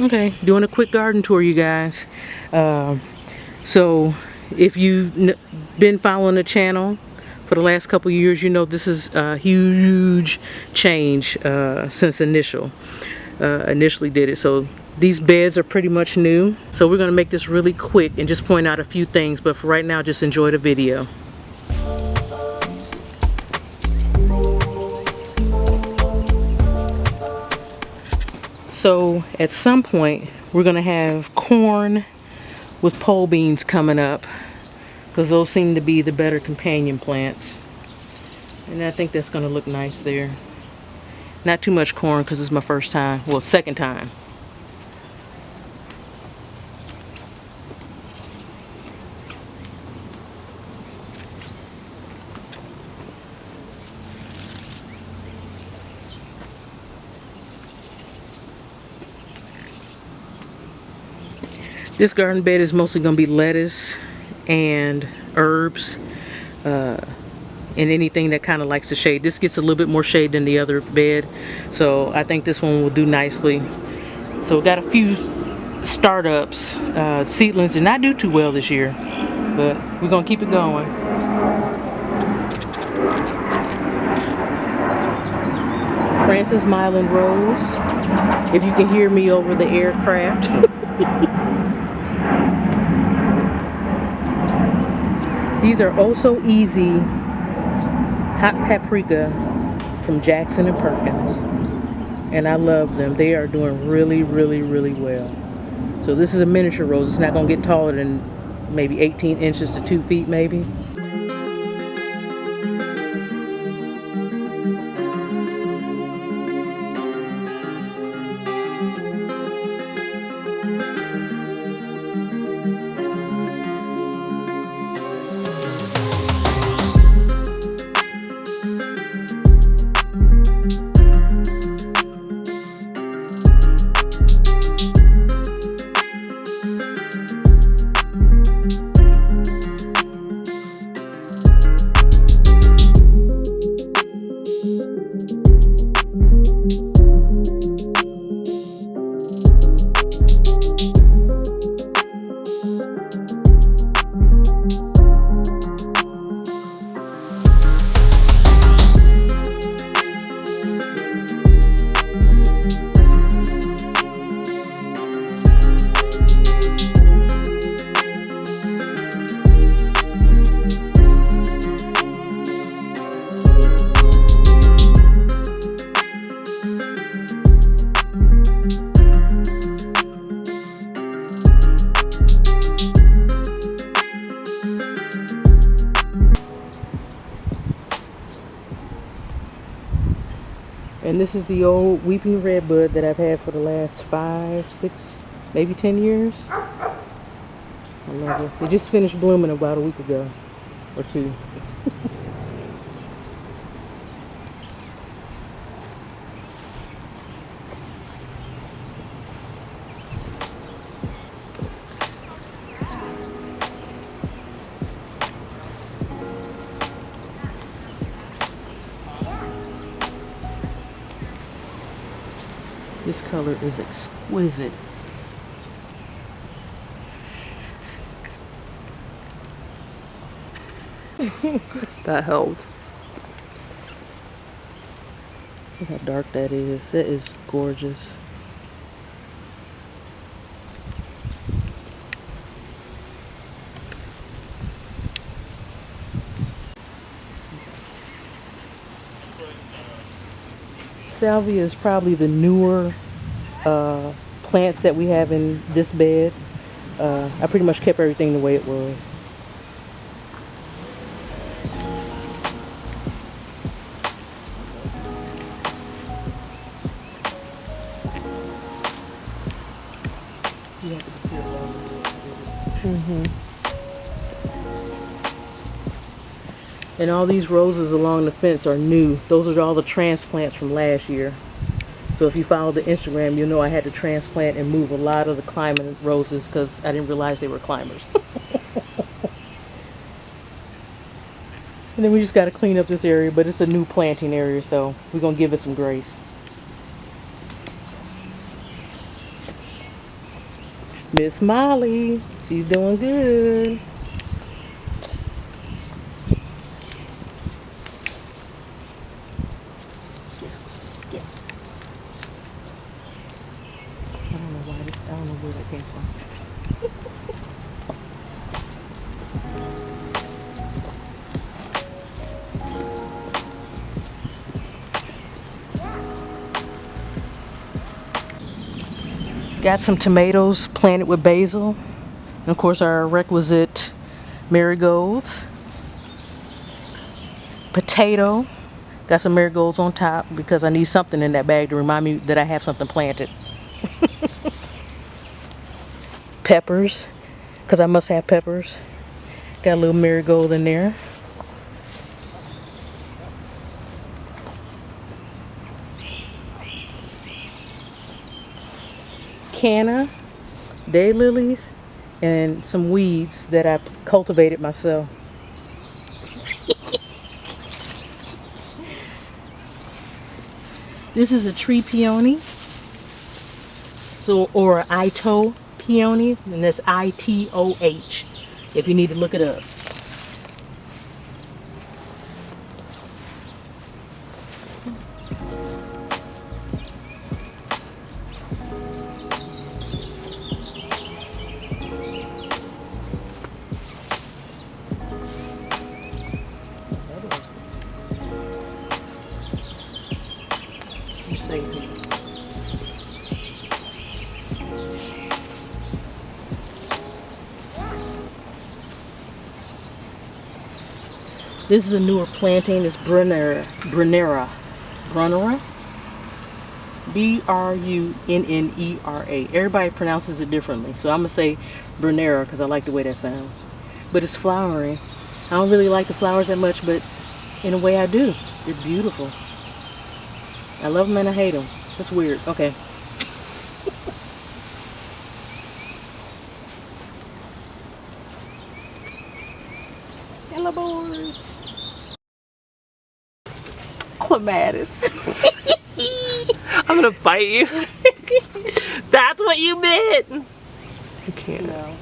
Okay, doing a quick garden tour, you guys. So if you've been following the channel for the last couple years, you know this is a huge change since initially did it. So these beds are pretty much new. So we're going to make this really quick and just point out a few things, but for right now, just enjoy the video. So at some point we're gonna have corn with pole beans coming up, because those seem to be the better companion plants, and I think that's gonna look nice there. Not too much corn because it's my first time, well, second time. This garden bed is mostly going to be lettuce and herbs and anything that kind of likes the shade. This gets a little bit more shade than the other bed, so I think this one will do nicely. So we got a few startups. Seedlings did not do too well this year, but we're going to keep it going. Francis Mylan Rose, if you can hear me over the aircraft. These are oh so easy hot paprika from Jackson and Perkins, and I love them. They are doing really well. So this is a miniature rose. It's not going to get taller than maybe 18 inches to 2 feet maybe. And this is the old weeping redbud that I've had for the last 5, 6, maybe 10 years. I love it. It just finished blooming about a week ago or 2. This color is exquisite. That helped. Look how dark that is. That is gorgeous. Salvia is probably the newer plants that we have in this bed. I pretty much kept everything the way it was. And all these roses along the fence are new. Those are all the transplants from last year. So if you follow the Instagram, you'll know I had to transplant and move a lot of the climbing roses because I didn't realize they were climbers. And then we just got to clean up this area, but it's a new planting area, so we're going to give it some grace. Miss Molly, she's doing good. I don't know why I don't know where that came from. Got some tomatoes planted with basil. And of course our requisite marigolds. Potato. Got some marigolds on top because I need something in that bag to remind me that I have something planted. Peppers, because I must have peppers. Got a little marigold in there. Canna, daylilies, and some weeds that I cultivated myself. This is a tree peony, so or an Ito peony, and that's ITOH. If you need to look it up. This is a newer planting. It's Brunera. B-R-U-N-N-E-R-A. Everybody pronounces it differently, so I'm gonna say Brunera because I like the way that sounds. But it's flowering. I don't really like the flowers that much, but in a way I do. They're beautiful. I love them and I hate them. That's weird. Okay. Calabours. Clematis. I'm gonna bite you. That's what you meant. You can't. No.